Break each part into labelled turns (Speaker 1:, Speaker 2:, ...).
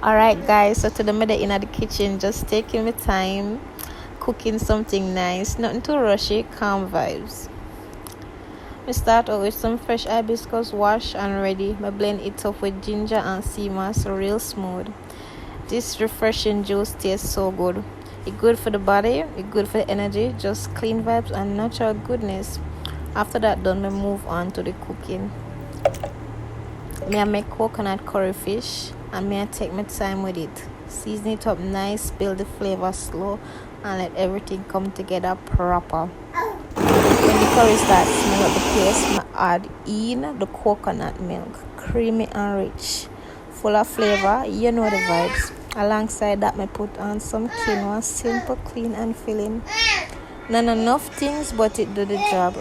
Speaker 1: Alright guys, so today I'm in the kitchen, just taking my time, cooking something nice, nothing too rushy, calm vibes. We start out with some fresh hibiscus wash and ready. I blend it up with ginger and sea moss real smooth. This refreshing juice tastes so good. It's good for the body, it's good for the energy, just clean vibes and natural goodness. After that done, I move on to the cooking. I make coconut curry fish and I take my time with it. Season it up nice, build the flavor slow and let everything come together proper. When the curry starts smell up the place, I add in the coconut milk, creamy and rich, full of flavor, you know the vibes. Alongside that, I put on some quinoa, simple, clean and filling. Not enough things, but it do the job.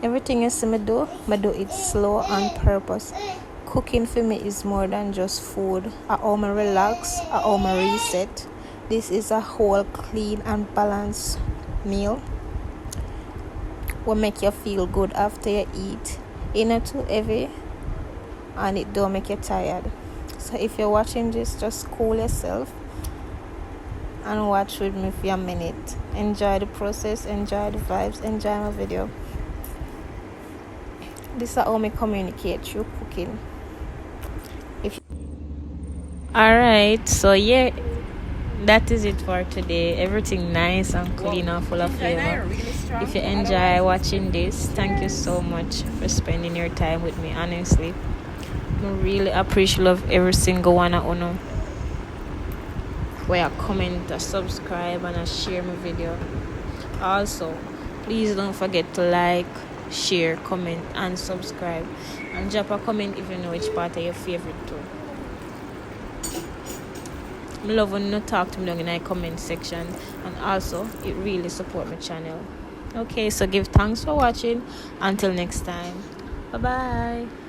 Speaker 1: Everything you see me do it slow on purpose. Cooking for me is more than just food. I how me relax, I how me reset. This is a whole clean and balanced meal will make you feel good after you eat. It's not too heavy and it don't make you tired. So if you're watching this, just cool yourself and watch with me for a minute. Enjoy the process, enjoy the vibes, enjoy my video. This is how I communicate through cooking. Alright, so yeah, that is it for today. Everything nice and clean and full of flavor. If you enjoy watching this, thank you so much for spending your time with me. Honestly, I really appreciate every single one of you where I comment, a subscribe and a share my video. Also, please don't forget to like, share, comment and subscribe, and drop a comment if you know which part of your favorite too. I love when you talk to me down in the comment section, and also it really support my channel. Okay, so give thanks for watching. Until next time, bye bye.